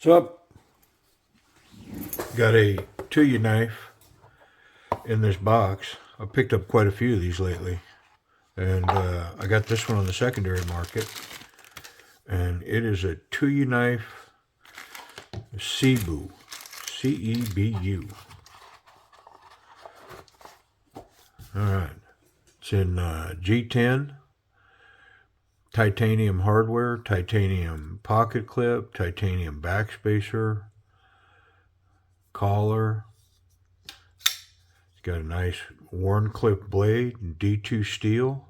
What's up? Got a TUYAKNIFE in this box. I've picked up quite a few of these lately. And I got this one on the secondary market. And it is a TUYAKNIFE CEBU. C-E-B-U. Alright. It's in G10. Titanium hardware, titanium pocket clip, titanium backspacer, collar. It's got a nice worn clip blade, D2 steel.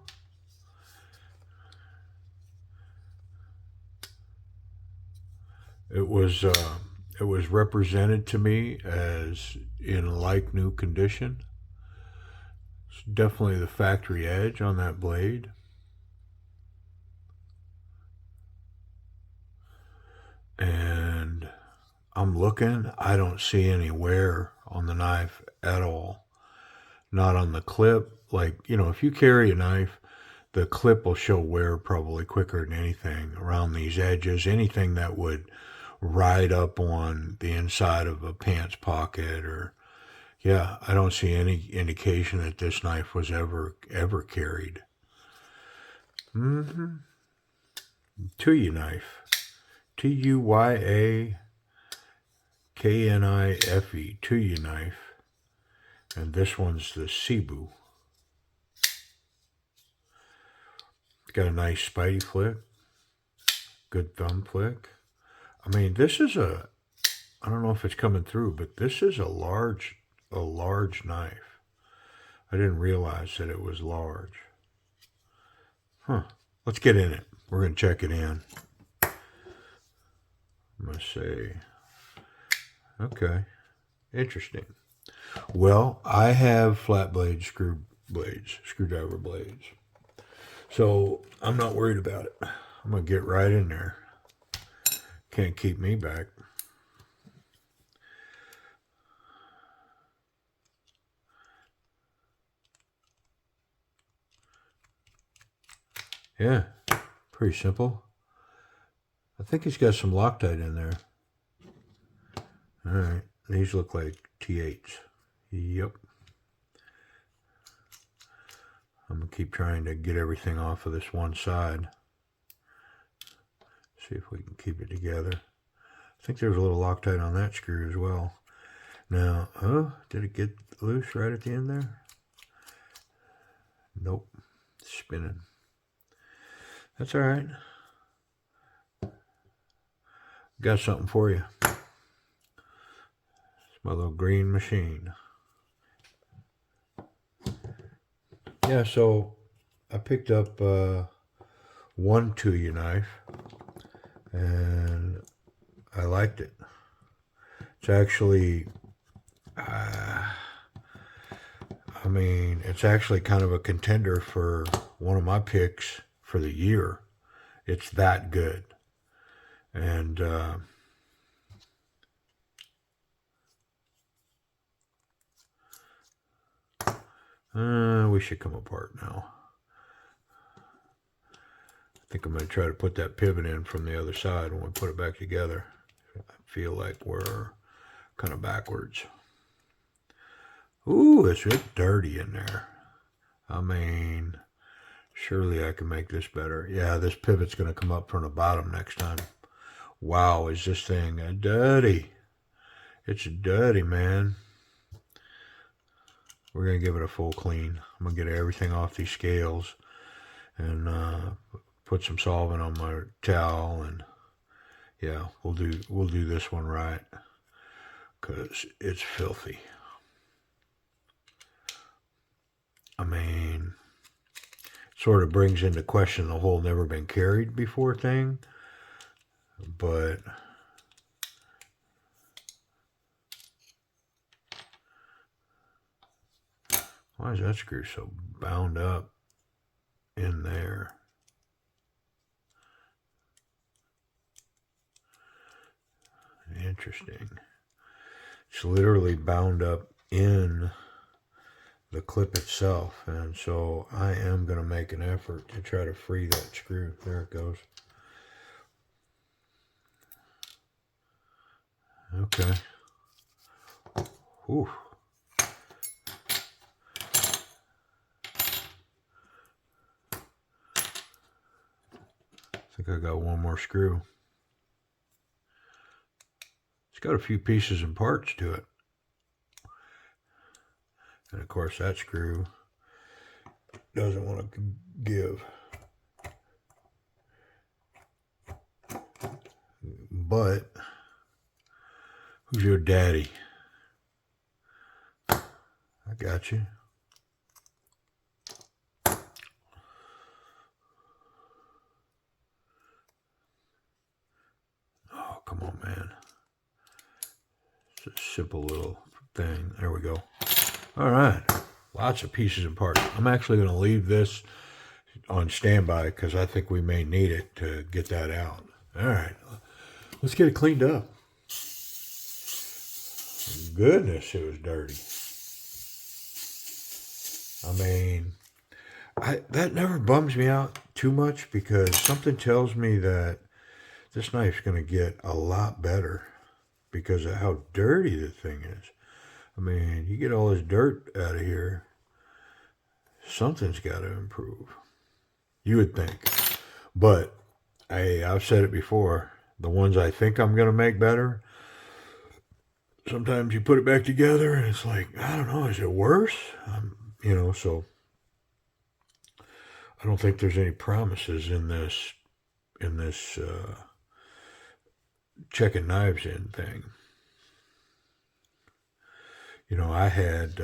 It was represented to me as in like new condition. It's definitely the factory edge on that blade. And I'm looking, I don't see any wear on the knife at all. Not on the clip. Like, you know, if you carry a knife, the clip will show wear probably quicker than anything around these edges. Anything that would ride up on the inside of a pants pocket, or yeah, I don't see any indication that this knife was ever carried. TUYAKNIFE. TUYAKNIFE. TUYAKNIFE. And this one's the CEBU. It's got a nice spidey flick. Good thumb flick. I mean, this is I don't know if it's coming through, but this is a large knife. I didn't realize that it was large. Huh. Let's get in it. We're going to check it in. I'm going to say, okay, interesting. Well, I have flat blade screwdriver blades. So I'm not worried about it. I'm going to get right in there. Can't keep me back. Yeah, pretty simple. I think he's got some Loctite in there. All right, these look like T8s. Yep. I'm going to keep trying to get everything off of this one side. See if we can keep it together. I think there's a little Loctite on that screw as well. Now, did it get loose right at the end there? Nope. It's spinning. That's all right. Got something for you. It's my little green machine. Yeah, so I picked up one TUYAKNIFE, and I liked it. It's actually, I mean, it's actually kind of a contender for one of my picks for the year. It's that good. And we should come apart now. I think I'm going to try to put that pivot in from the other side when we put it back together. I feel like we're kind of backwards. Ooh, it's a bit dirty in there. I mean, surely I can make this better. Yeah, this pivot's going to come up from the bottom next time. Wow, is this thing dirty? It's dirty, man. We're going to give it a full clean. I'm going to get everything off these scales and put some solvent on my towel, and yeah, we'll do this one right, because it's filthy. I mean, sort of brings into question the whole never been carried before thing, but why is that screw so bound up in there? Interesting. It's literally bound up in the clip itself, and so I am going to make an effort to try to free that screw. There it goes. Okay. Whew. I think I got one more screw. It's got a few pieces and parts to it. And of course that screw doesn't want to give. But who's your daddy? I got you. Oh, come on, man. It's a simple little thing. There we go. All right. Lots of pieces and parts. I'm actually going to leave this on standby because I think we may need it to get that out. All right. Let's get it cleaned up. Goodness, it was dirty. I mean, that never bums me out too much because something tells me that this knife's going to get a lot better because of how dirty the thing is. I mean, you get all this dirt out of here, something's got to improve. You would think. But I've said it before. The ones I think I'm going to make better, sometimes you put it back together and it's like, I don't know, is it worse? So I don't think there's any promises in this checking knives in thing. I had,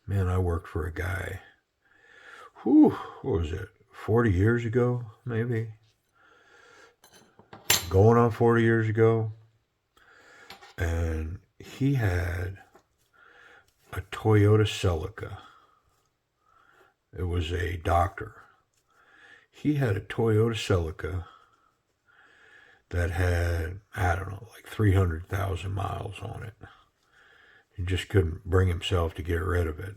I worked for a guy, what was it, 40 years ago, maybe? Going on 40 years ago. And he had a Toyota Celica. It was a doctor. He had a Toyota Celica that had, I don't know, like 300,000 miles on it. He just couldn't bring himself to get rid of it.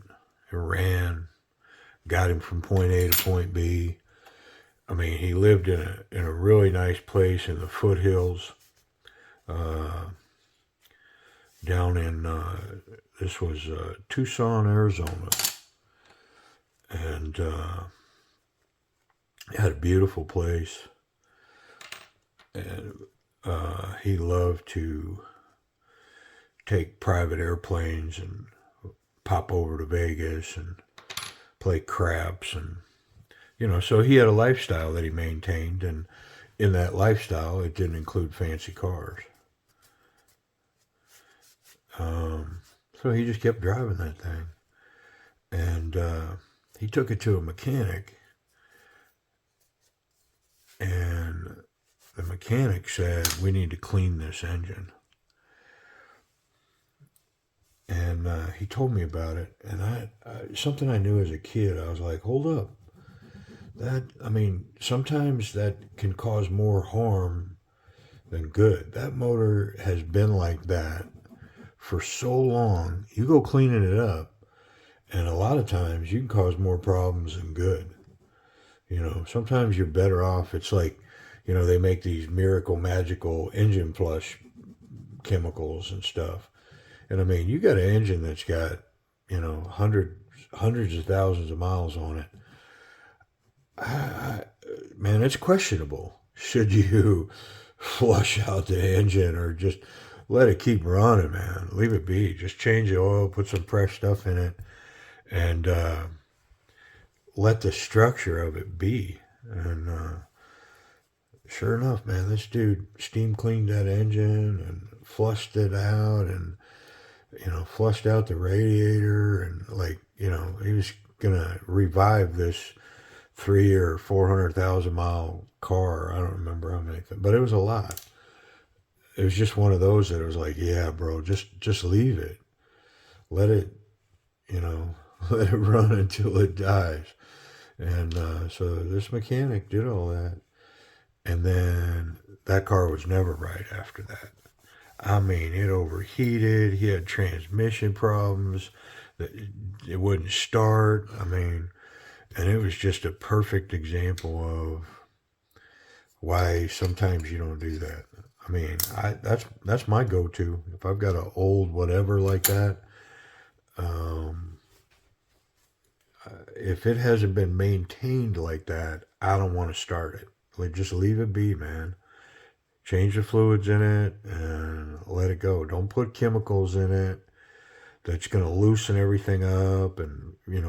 It ran, got him from point A to point B. I mean, he lived in a really nice place in the foothills, down in, this was Tucson, Arizona. And had a beautiful place. And he loved to take private airplanes and pop over to Vegas and play craps. And, so he had a lifestyle that he maintained. And in that lifestyle, it didn't include fancy cars. So he just kept driving that thing. And he took it to a mechanic. And the mechanic said, we need to clean this engine. And he told me about it. And I something I knew as a kid, I was like, hold up. Sometimes that can cause more harm than good. That motor has been like that for so long. You go cleaning it up, and a lot of times you can cause more problems than good. Sometimes you're better off. It's like, they make these miracle magical engine flush chemicals and stuff. And you got an engine that's got, hundreds of thousands of miles on it. Man, it's questionable. Should you flush out the engine or just let it keep running, man? Leave it be. Just change the oil, put some fresh stuff in it, and let the structure of it be. And sure enough, man, this dude steam cleaned that engine and flushed it out and, flushed out the radiator and he was going to revive this 300,000 or 400,000 mile car. I don't remember how many, but it was a lot. It was just one of those that was like, yeah, bro, just leave it. Let it, let it run until it dies. And so this mechanic did all that. And then that car was never right after that. It overheated. He had transmission problems. It wouldn't start. And it was just a perfect example of why sometimes you don't do that. I mean, that's my go-to. If I've got an old whatever like that, um, if it hasn't been maintained like that, I don't want to start it. Like, just leave it be, man. Change the fluids in it and let it go. Don't put chemicals in it that's going to loosen everything up and,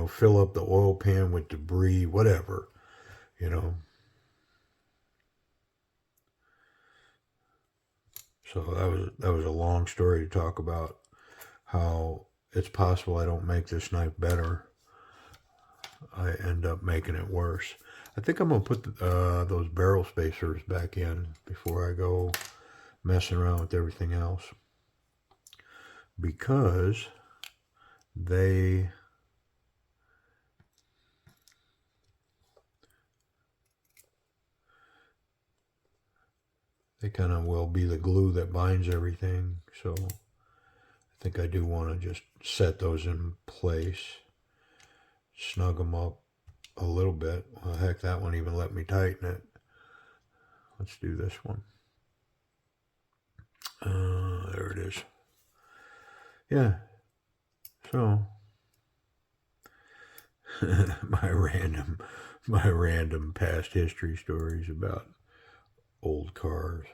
fill up the oil pan with debris, whatever, you know. So that was a long story to talk about how it's possible I don't make this knife better. I end up making it worse. I think I'm gonna put those barrel spacers back in before I go messing around with everything else, because they kind of will be the glue that binds everything. So I think I do want to just set those in place, snug them up a little bit. Well, heck, that one even let me tighten it. Let's do this one. There it is. Yeah. So my random past history stories about old cars.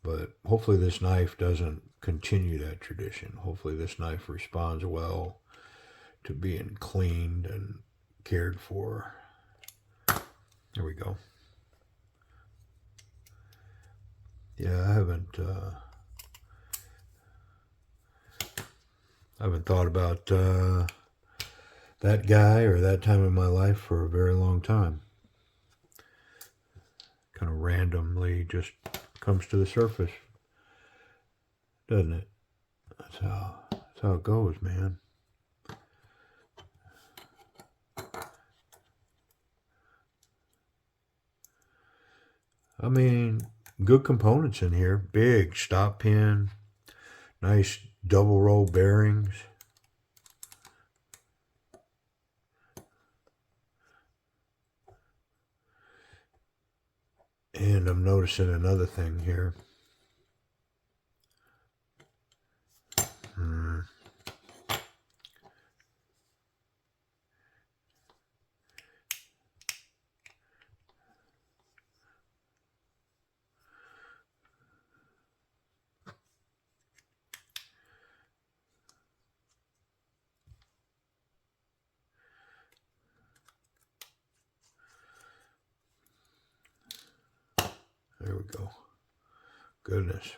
But hopefully this knife doesn't continue that tradition. Hopefully this knife responds well to being cleaned and cared for. There we go. Yeah, I haven't thought about that guy or that time in my life for a very long time. Kind of randomly just comes to the surface, doesn't it? That's how it goes, man. I mean, good components in here. Big stop pin, nice double row bearings. And I'm noticing another thing here. There we go. Goodness.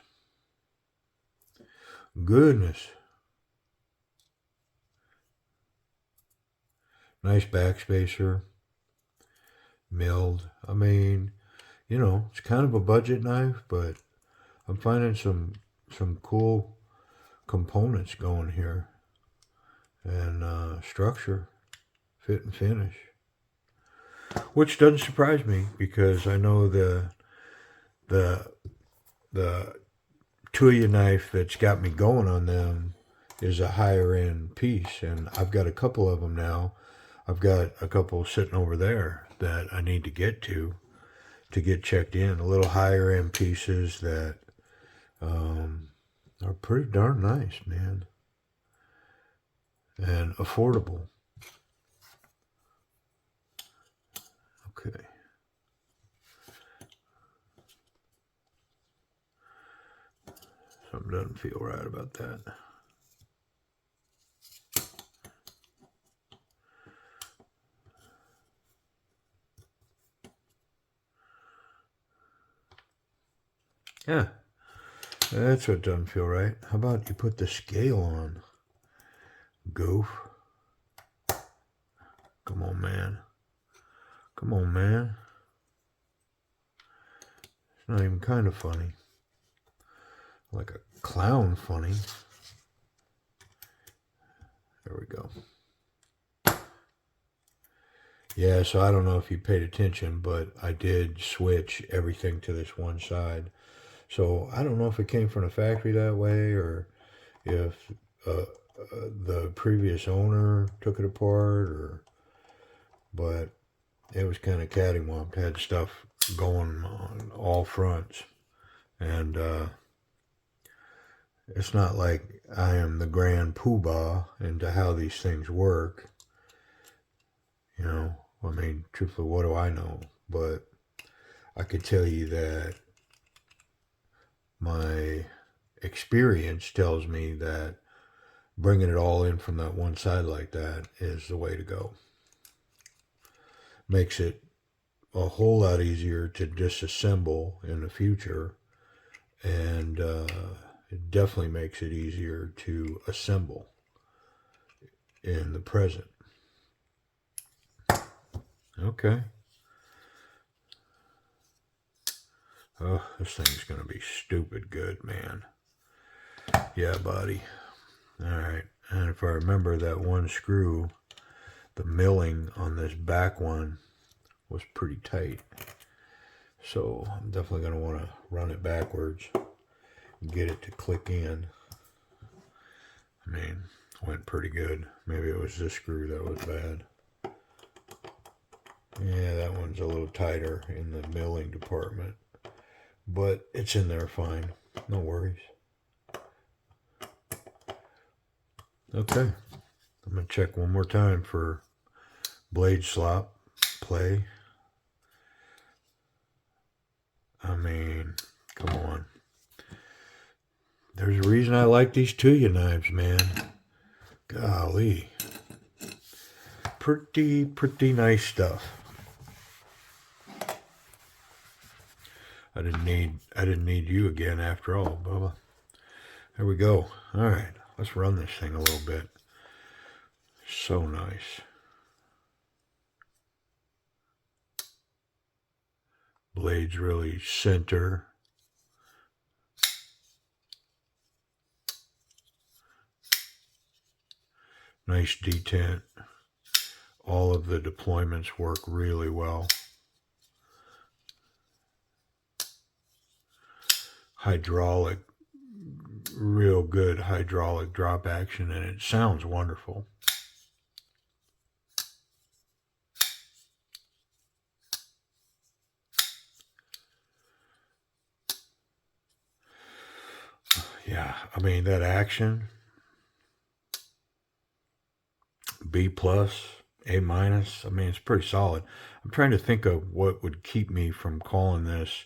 Nice backspacer. Milled. I mean, it's kind of a budget knife, but I'm finding some cool components going here. And structure, fit and finish. Which doesn't surprise me, because I know the Tuya knife that's got me going on them is a higher end piece, and I've got a couple of them now. I've got a couple sitting over there that I need to get to get checked in. A little higher end pieces that are pretty darn nice, man, and affordable. Okay. Something doesn't feel right about that. Yeah, that's what doesn't feel right. How about you put the scale on, goof? Come on, man. Come on, man. It's not even kind of funny. Like a clown funny. There we go. Yeah, so I don't know if you paid attention, but I did switch everything to this one side. So I don't know if it came from the factory that way, or if the previous owner took it apart, but it was kind of cattywamped. Had stuff going on all fronts. And it's not like I am the grand poobah into how these things work. You know, I mean, truthfully, what do I know? But I could tell you that my experience tells me that bringing it all in from that one side like that is the way to go. Makes it a whole lot easier to disassemble in the future, and it definitely makes it easier to assemble in the present. Okay. Oh, this thing's going to be stupid good, man. Yeah, buddy. All right. And if I remember that one screw, the milling on this back one was pretty tight. So I'm definitely going to want to run it backwards and get it to click in. I mean, went pretty good. Maybe it was this screw that was bad. Yeah, that one's a little tighter in the milling department. But it's in there fine. No worries. Okay. I'm going to check one more time for blade slop play. I mean, come on. There's a reason I like these TUYAKNIFEs, man. Golly. Pretty nice stuff. I didn't need you again after all, Bubba. There we go. All right, let's run this thing a little bit. So nice. Blades really center. Nice detent. All of the deployments work really well. Hydraulic, real good hydraulic drop action, and it sounds wonderful. Yeah, I mean, that action, B plus, A minus, I mean, it's pretty solid. I'm trying to think of what would keep me from calling this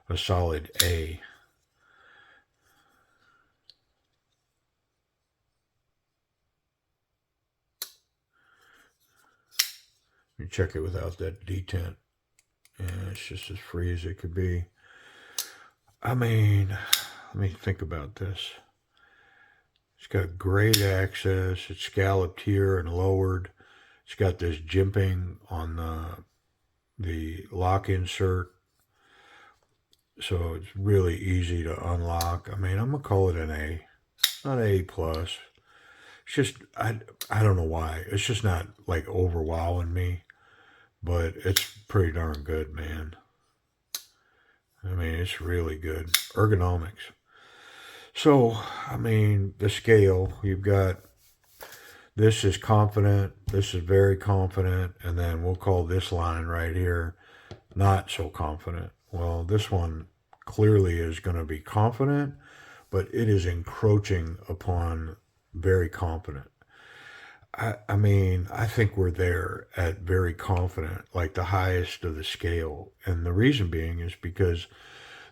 a solid A. You check it without that detent, and it's just as free as it could be. I mean, let me think about this. It's got great access. It's scalloped here and lowered. It's got this jimping on the lock insert, so it's really easy to unlock. I mean, I'm gonna call it an A, not A plus. It's just I don't know why. It's just not like overwhelming me, but it's pretty darn good, man. I mean, it's really good. Ergonomics. So, I mean, the scale, you've got this is confident, this is very confident, and then we'll call this line right here not so confident. Well, this one clearly is going to be confident, but it is encroaching upon very confident. I mean, I think we're there at very confident, like the highest of the scale. And the reason being is because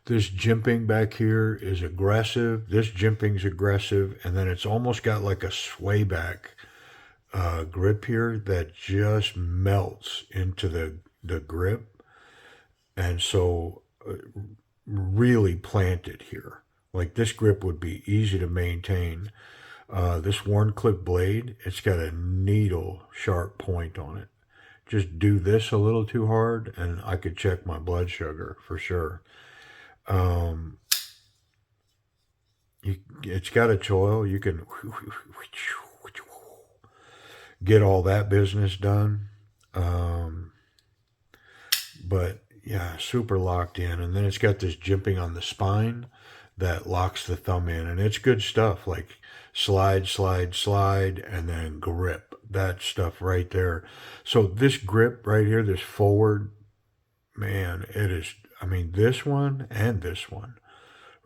this jimping back here is aggressive. This jimping's aggressive. And then it's almost got like a sway back grip here that just melts into the grip. And so really planted here. Like this grip would be easy to maintain. This worn clip blade, it's got a needle sharp point on it. Just do this a little too hard and I could check my blood sugar for sure. It's got a choil. You can get all that business done. But yeah, super locked in. And then it's got this jimping on the spine that locks the thumb in. And it's good stuff, like slide, slide, slide, and then grip. That stuff right there. So this grip right here, this forward, man, it is, I mean, this one and this one.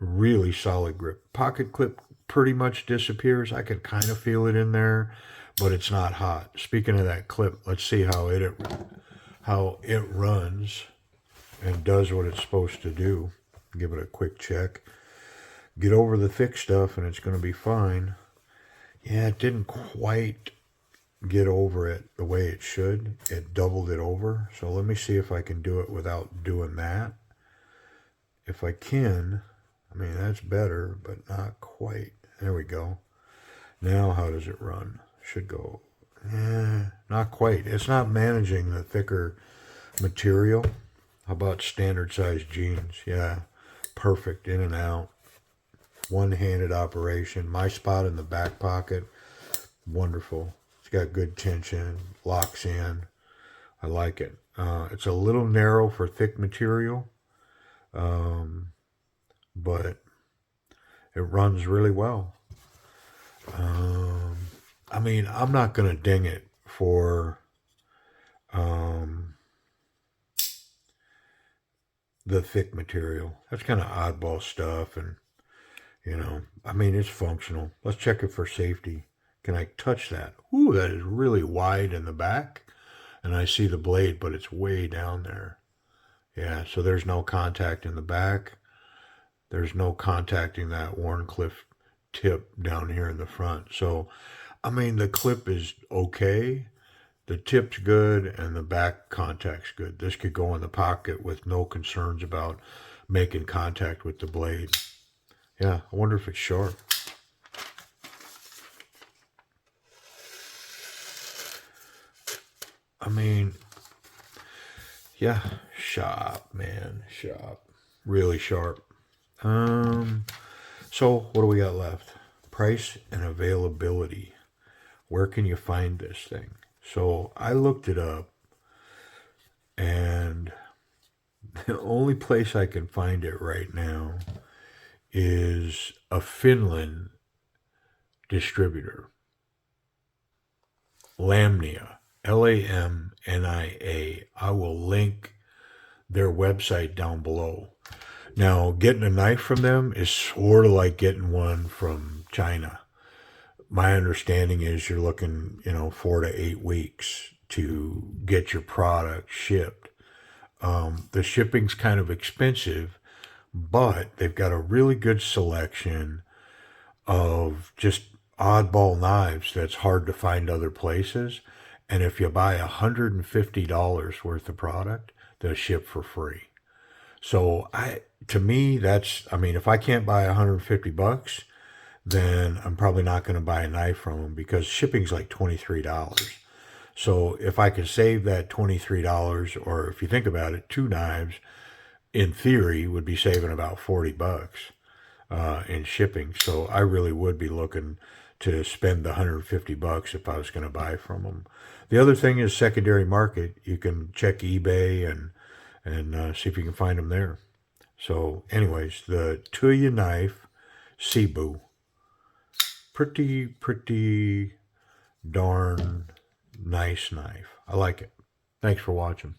really solid grip. Pocket clip pretty much disappears. I can kind of feel it in there, but it's not hot. Speaking of that clip, let's see how it runs and does what it's supposed to do. Give it a quick check. Get over the thick stuff and it's going to be fine. Yeah, it didn't quite get over it the way it should. It doubled it over. So let me see if I can do it without doing that. If I can, I mean, that's better, but not quite. There we go. Now how does it run? Should go, not quite. It's not managing the thicker material. How about standard size jeans? Yeah, perfect, in and out. One-handed operation. My spot in the back pocket, wonderful. It's got good tension, locks in. I like it. It's a little narrow for thick material, but it runs really well. I mean, I'm not going to ding it for the thick material. That's kind of oddball stuff, and you know, I mean, it's functional. Let's check it for safety. Can I touch that? Ooh, that is really wide in the back, and I see the blade, but it's way down there. Yeah, so there's no contact in the back. There's no contacting that Wharncliffe tip down here in the front. So, I mean, the clip is okay. The tip's good and the back contact's good. This could go in the pocket with no concerns about making contact with the blade. Yeah, I wonder if it's sharp. I mean, yeah, sharp, man, sharp. Really sharp. So what do we got left? Price and availability. Where can you find this thing? So I looked it up, and the only place I can find it right now is a Finland distributor. Lamnia, Lamnia. I will link their website down below. Now, getting a knife from them is sort of like getting one from China. My understanding is you're looking, 4 to 8 weeks to get your product shipped. The shipping's kind of expensive, but they've got a really good selection of just oddball knives that's hard to find other places. And if you buy $150 worth of product, they'll ship for free. So to me, if I can't buy $150, then I'm probably not going to buy a knife from them because shipping's like $23. So if I could save that $23, or if you think about it, 2 knives, in theory, would be saving about $40 in shipping. So I really would be looking to spend the $150 if I was going to buy from them. The other thing is secondary market. You can check eBay and see if you can find them there. So anyways, the TUYAKNIFE CEBU. Pretty darn nice knife. I like it. Thanks for watching.